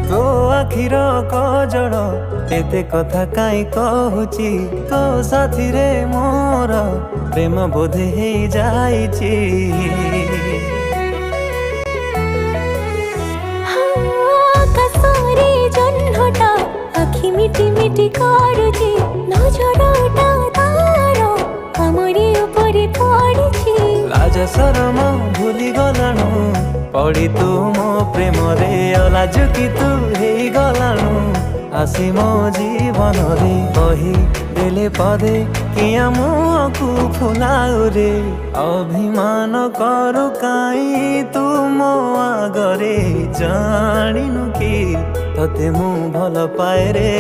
तो आखिर कजल एते कथा काई कहूची तो साथी रे मोर प्रेम बोधे हे जाइची। आकाशरे जह्नटा आखि मिटी मिटी कारुची नजरटा तार हमरी उपरे पड़िची। लाज शरम भूली गलाणु पड़ी तू मो प्रेम रे अलाजु कि तू हे गलाणु आसी मो जीवन रे कही देले पदे किया मुहकु फुलाउ रे अभिमान करू काई तू मो आगरे जानिनु कि तते मु भल पाए रे।